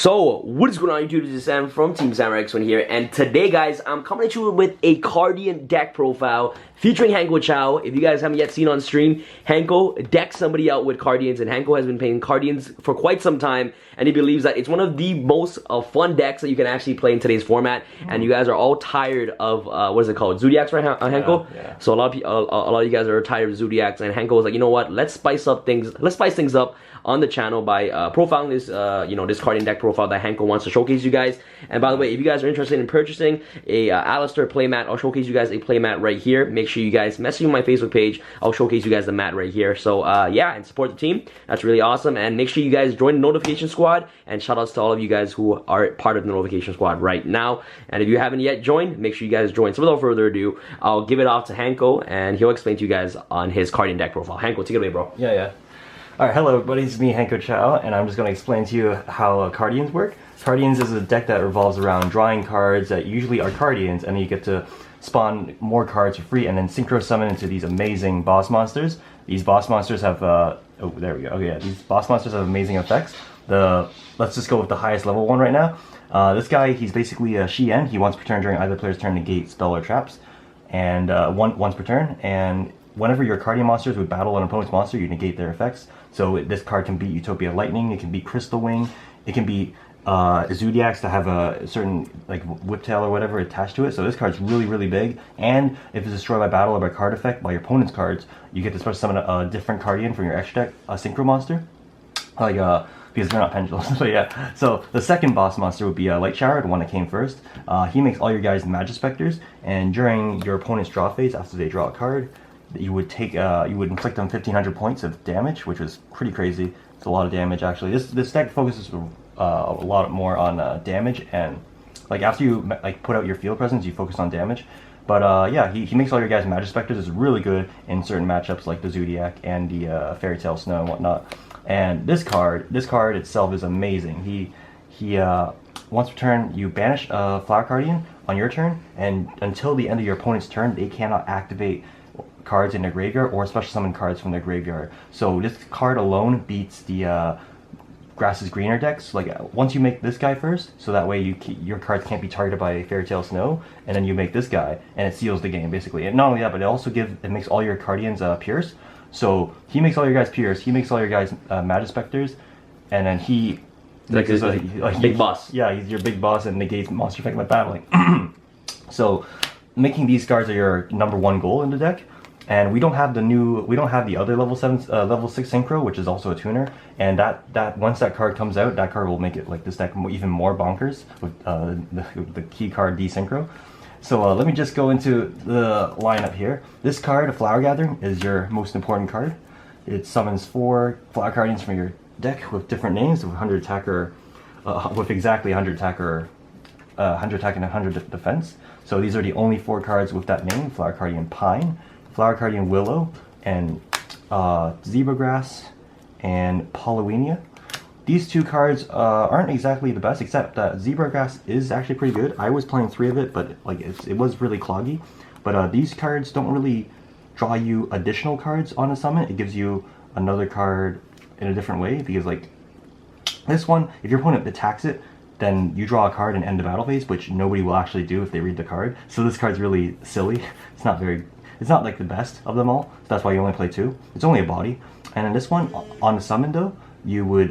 So, what is going on YouTube? This is Sam from TeamSamuraiX1 here, and today guys, I'm coming at you with a CARDIAN deck profile featuring HANKO Chow. If you guys haven't yet seen on stream, HANKO decked somebody out with CARDIANs, and HANKO has been playing CARDIANs for quite some time, and he believes that it's one of the most fun decks that you can actually play in today's format, and you guys are all tired of, what is it called, Zodiacs, right, HANKO? Yeah. So a lot of you guys are tired of Zodiacs, and HANKO was like, you know what, let's spice things up on the channel by profiling this, this CARDIAN deck profile that HANKO wants to showcase you guys. And by the way, if you guys are interested in purchasing a Alistair playmat, I'll showcase you guys a playmat right here. Make sure you guys message me on my Facebook page. I'll showcase you guys the mat right here. So yeah, and support the team. That's really awesome. And make sure you guys join the notification squad. And shout outs to all of you guys who are part of the notification squad right now. And if you haven't yet joined, make sure you guys join. So without further ado, I'll give it off to HANKO, and he'll explain to you guys on his CARDIAN deck profile. HANKO, take it away, bro. Yeah. Alright, hello everybody, it's me, HANKO Chow, and I'm just going to explain to you how CARDIANs work. CARDIANs is a deck that revolves around drawing cards that usually are CARDIANs, and then you get to spawn more cards for free and then synchro summon into these amazing boss monsters. These boss monsters have, these boss monsters have amazing effects. Let's just go with the highest level one right now. This guy, he's basically a Shien. He once per turn during either player's turn negate spell or traps, and once per turn, and whenever your CARDIAN monsters would battle an opponent's monster, you negate their effects. So this card can beat Utopia Lightning, it can beat Crystal Wing, it can beat Zodiacs that have a certain like whiptail or whatever attached to it. So this card's really big, and if it's destroyed by battle or by card effect by your opponent's cards, you get to special summon a different CARDIAN from your extra deck, a synchro monster, like because they're not pendulums. But yeah, so the second boss monster would be Light Shower, the one that came first. He makes all your guys Magispectors, and during your opponent's draw phase, after they draw a card, you would take, you would inflict them 1,500 points of damage, which is pretty crazy. It's a lot of damage actually. This deck focuses a lot more on damage, and like after you put out your field presence, you focus on damage. But yeah, he makes all your guys Magispectors. Is really good in certain matchups like the Zodiac and the Fairy Tale Snow and whatnot. And this card itself is amazing. He once per turn, you banish a Flower CARDIAN on your turn, and until the end of your opponent's turn, they cannot activate cards in their graveyard or special summon cards from their graveyard. So this card alone beats the Grass is Greener decks. Like once you make this guy first, so that way your cards can't be targeted by Fairy Tale Snow, and then you make this guy, and it seals the game basically. And not only that, but it makes all your CARDIANs Pierce. So he makes all your guys Pierce, he makes all your guys Magispectors, and then he like big boss. Yeah, he's your big boss and negates monster effect by battling. So making these cards are your #1 goal in the deck. And we don't have the other level 6 synchro, which is also a tuner. And that once that card comes out, that card will make it like this deck even more bonkers with the key card desynchro. So let me just go into the lineup here. This card, a Flower Gathering, is your most important card. It summons 4 Flower CARDIANs from your deck with different names, with 100 attacker, with exactly 100 attacker, 100 attack and 100 defense. So these are the only 4 cards with that name: Flower CARDIAN Pine, Flower CARDIAN Willow, and Zebra Grass, and Paulownia. These 2 cards aren't exactly the best, except that Zebra Grass is actually pretty good. I was playing 3 of it, but like it was really cloggy. But these cards don't really draw you additional cards on a summon. It gives you another card in a different way, because like this one, if your opponent attacks it, then you draw a card and end the battle phase, which nobody will actually do if they read the card. So this card's really silly. It's not like the best of them all, so that's why you only play 2. It's only a body. And in this one, on the summon though, you would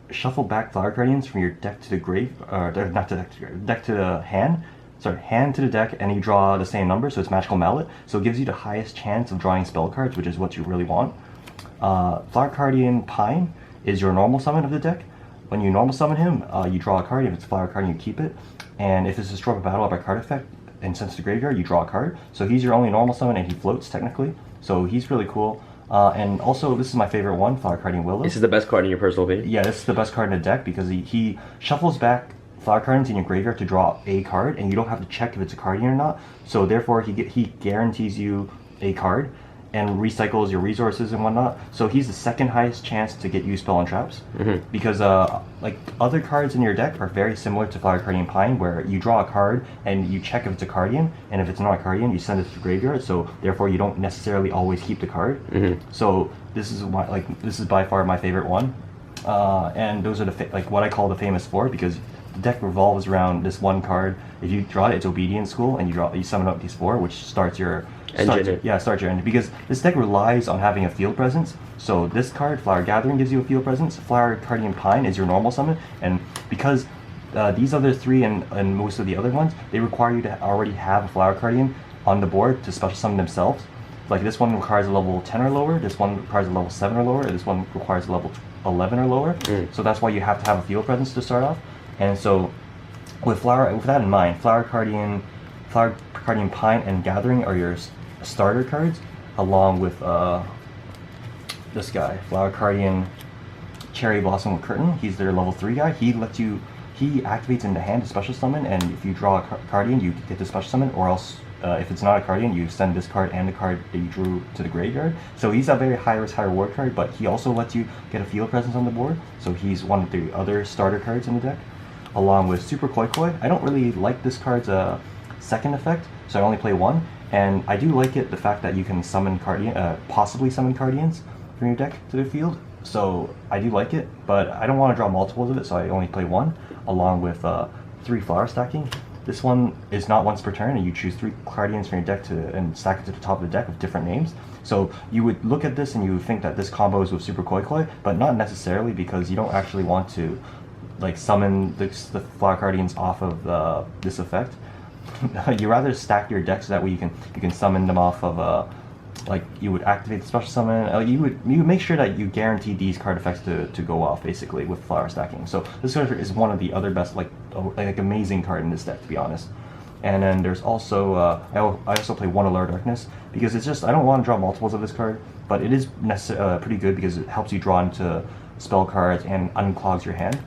shuffle back Flower CARDIANs from your deck to the grave, not to the deck to the hand. Sorry, hand to the deck, and you draw the same number, so it's Magical Mallet. So it gives you the highest chance of drawing spell cards, which is what you really want. Flower CARDIAN Pine is your normal summon of the deck. When you normal summon him, you draw a card. If it's a Flower CARDIAN, you keep it. And if it's destroyed by battle or by card effect and sent to the graveyard, you draw a card. So he's your only normal summon, and he floats technically. So he's really cool. And also, this is my favorite one, Flower CARDIAN Willow. This is the best card in your personal opinion? Yeah, this is the best card in the deck, because he shuffles back Flower CARDIANs in your graveyard to draw a card, and you don't have to check if it's a CARDIAN or not. So therefore, he guarantees you a card and recycles your resources and whatnot. So he's the second highest chance to get you spell and traps, because like other cards in your deck are very similar to Flower CARDIAN Pine, where you draw a card and you check if it's a CARDIAN, and if it's not a CARDIAN, you send it to the graveyard. So therefore, you don't necessarily always keep the card. So this is by far my favorite one. and those are like what I call the famous four, because the deck revolves around this one card. If you draw it, it's Obedience School, and you summon up these four, which starts your engine. Starts your engine, because this deck relies on having a field presence. So this card, Flower Gathering, gives you a field presence. Flower Guardian Pine is your normal summon, and because these other three and most of the other ones, they require you to already have a Flower Guardian on the board to special summon themselves. Like this one requires a level 10 or lower, this one requires a level 7 or lower, and this one requires a level 11 or lower. So that's why you have to have a field presence to start off. And so with that in mind, Flower Guardian Pine and Gathering are your starter cards, along with this guy, Flower Guardian Cherry Blossom with Curtain. He's their level 3 guy. He activates in the hand to special summon, and if you draw a Guardian, you get to special summon, or else if it's not a Guardian, you send this card and the card that you drew to the graveyard. So he's a very high risk, high reward card, but he also lets you get a field presence on the board. So he's one of the other starter cards in the deck, along with Super Koi Koi. I don't really like this card's second effect, so I only play one. And I do like it, the fact that you can summon possibly summon Guardians from your deck to the field. So I do like it, but I don't want to draw multiples of it, so I only play one, along with 3 flower stacking. This one is not once per turn, and you choose 3 Guardians from your deck and stack it to the top of the deck with different names. So you would look at this and you would think that this combo is with Super Koi Koi, but not necessarily, because you don't actually want to like summon the Flower Guardians off of this effect. You rather stack your deck so that way you can summon them off of like you would activate the special summon. You would make sure that you guarantee these card effects to go off, basically, with flower stacking. So this card is one of the other best, like amazing card in this deck, to be honest. And then there's also I also play 1 Allure Darkness, because it's just, I don't want to draw multiples of this card, but it is pretty good because it helps you draw into spell cards and unclogs your hand.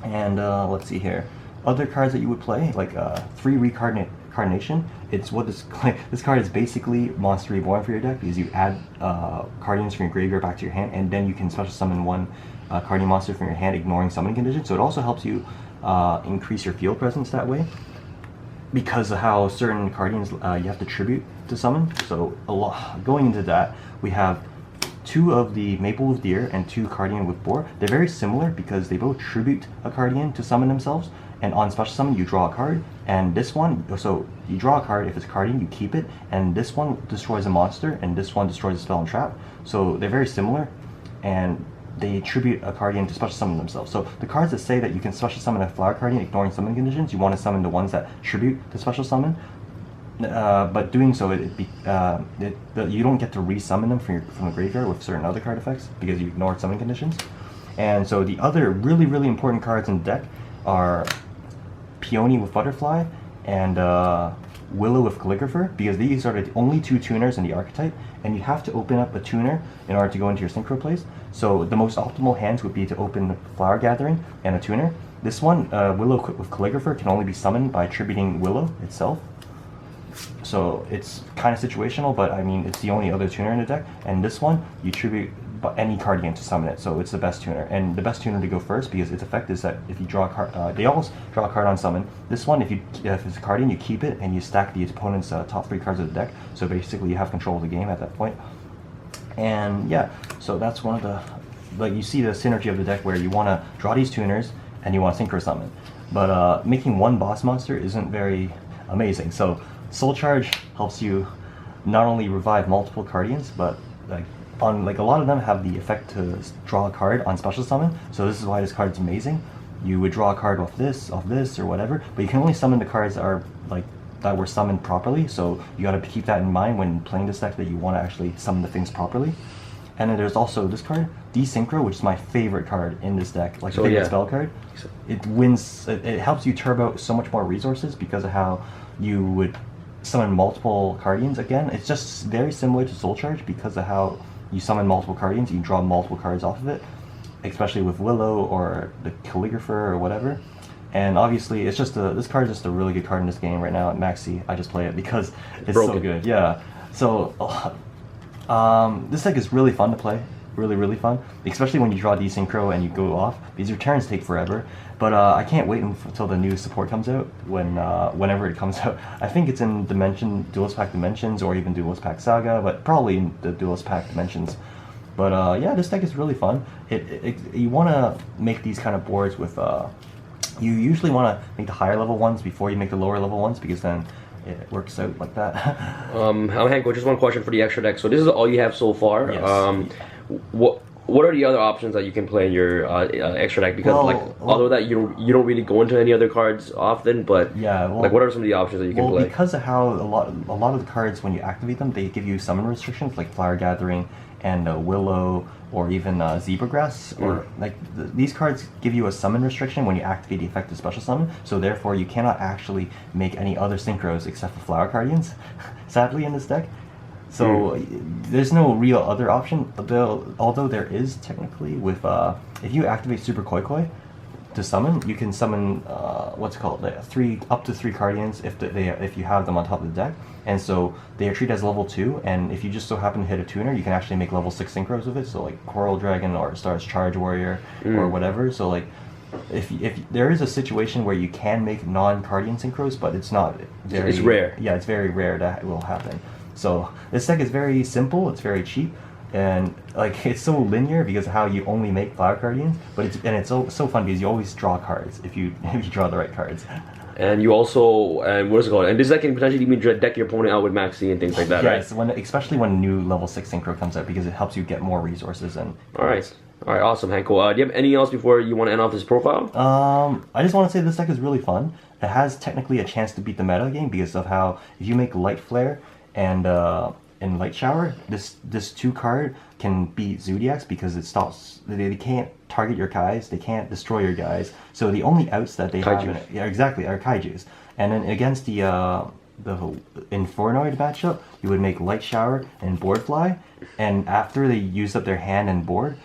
And let's see here, other cards that you would play, like 3 Reincarnation. It's what this card is basically Monster Reborn for your deck, because you add Guardians from your graveyard back to your hand, and then you can special summon 1 Guardian monster from your hand, ignoring summoning conditions. So it also helps you increase your field presence that way, because of how certain Guardians you have to tribute to summon. So going into that, we have 2 of the Maple with Deer and 2 Guardian with Boar. They're very similar because they both tribute a Guardian to summon themselves, and on special summon you draw a card, and this one, so you draw a card, if it's a Guardian you keep it, and this one destroys a monster and this one destroys a spell and trap. So they're very similar, and they tribute a Guardian to special summon themselves. So the cards that say that you can special summon a Flower Guardian ignoring summoning conditions, you want to summon the ones that tribute to special summon. But doing so, you don't get to re-summon them from the graveyard with certain other card effects, because you ignored summoning conditions. And so the other really, really important cards in the deck are Peony with Butterfly and Willow with Calligrapher, because these are the only 2 tuners in the archetype, and you have to open up a tuner in order to go into your synchro plays. So the most optimal hands would be to open Flower Gathering and a tuner. This one, Willow with Calligrapher, can only be summoned by tributing Willow itself. So it's kind of situational, but I mean, it's the only other tuner in the deck. And this one, you tribute any Guardian to summon it, so it's the best tuner. And the best tuner to go first, because its effect is that if you draw a card, they always draw a card on summon. This one, if it's a Guardian, you keep it and you stack the opponent's top 3 cards of the deck. So basically you have control of the game at that point. And yeah, so that's one of the, like, you see the synergy of the deck where you want to draw these tuners and you want to synchro summon. But making 1 boss monster isn't very amazing. So Soul Charge helps you not only revive multiple Guardians, but a lot of them have the effect to draw a card on special summon. So this is why this card is amazing. You would draw a card off this, or whatever, but you can only summon the cards that were summoned properly. So you got to keep that in mind when playing this deck, that you want to actually summon the things properly. And then there's also this card, Desynchro, which is my favorite card in this deck, like favorite spell card. It helps you turbo so much more resources because of how you would summon multiple Guardians again. It's just very similar to Soul Charge because of how you summon multiple Guardians, you draw multiple cards off of it, especially with Willow or the Calligrapher or whatever. And obviously, it's just this card is just a really good card in this game right now at Maxi. I just play it because it's so good. Yeah. So this deck is really fun to play. Really, really fun. Especially when you draw Desynchro and you go off. These returns take forever. But I can't wait until the new support comes out, whenever it comes out. I think it's in Duelist Pack Dimensions or even Duelist Pack Saga, but probably in the Duelist Pack Dimensions. But yeah, this deck is really fun. You want to make these kind of boards with you usually want to make the higher level ones before you make the lower level ones, because then it works out like that. Hanko, just one question for the extra deck. So this is all you have so far. Yes. What are the other options that you can play in your extra deck? Because although that you don't really go into any other cards often, but yeah, like what are some of the options that you can play? Because of how a lot of the cards, when you activate them, they give you summon restrictions like Flower Gathering and Willow, or even Zebra Grass, or like these cards give you a summon restriction when you activate the effective special summon. So therefore, you cannot actually make any other synchros except for Flower Guardians, sadly, in this deck. So there's no real other option, although there is technically with if you activate Super Koi Koi to summon, you can summon what's it called, up to three Cardians if you have them on top of the deck, and so they are treated as level 2. And if you just so happen to hit a tuner, you can actually make level 6 synchros with it. So like Coral Dragon or Star's Charge Warrior or whatever. So like if there is a situation where you can make non-Cardian synchros, but it's not very. It's rare. Yeah, it's very rare that will happen. So this deck is very simple, it's very cheap, and like it's so linear because of how you only make Flower Guardians, but it's so fun because you always draw cards if you draw the right cards. And you also, what is it called? And this deck can potentially even deck your opponent out with Maxi and things like that, yes, right? Yes, especially when new level 6 synchro comes out, because it helps you get more resources and. All right, awesome, Hanko. Do you have anything else before you want to end off this profile? I just want to say this deck is really fun. It has technically a chance to beat the meta game because of how if you make Light Flare and in Light Shower, this 2 card can beat Zodiacs because it stops. They can't target your guys. They can't destroy your guys. So the only outs that they have, yeah, exactly, are Kaijus. And then against the Infernoid matchup, you would make Light Shower and Board Fly, and after they use up their hand and board,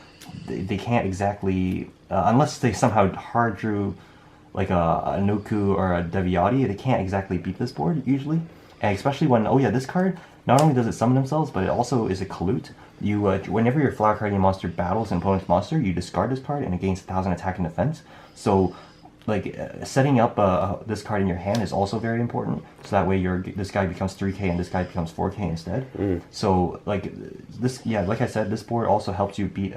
they can't exactly unless they somehow hard drew like a Noku or a Deviati, they can't exactly beat this board usually. And especially when, oh yeah, this card, not only does it summon themselves, but it also is a Colute. You, whenever your Flower Guardian monster battles an opponent's monster, you discard this card and it gains 1000 attack and defense. So, like, setting up this card in your hand is also very important. So that way this guy becomes 3k and this guy becomes 4k instead. So, like, this, yeah, like I said, this board also helps you beat,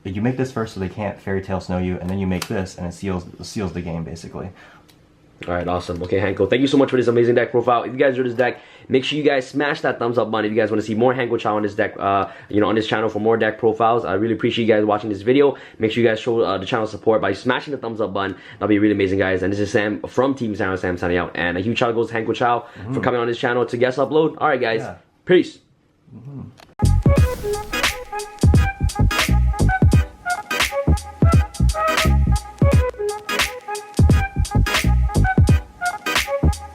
you make this first so they can't Fairy Tail Snow you, and then you make this and it seals the game, basically. Alright, awesome. Okay, Hanko, thank you so much for this amazing deck profile. If you guys enjoyed this deck, make sure you guys smash that thumbs up button if you guys want to see more Hanko Chow on this deck, on this channel for more deck profiles. I really appreciate you guys watching this video. Make sure you guys show the channel support by smashing the thumbs up button. That'll be really amazing, guys. And this is Sam from Team Samurai, Sam signing out. And a huge shout out goes to Hanko Chow for coming on this channel to guest upload. Alright, guys. Yeah. Peace.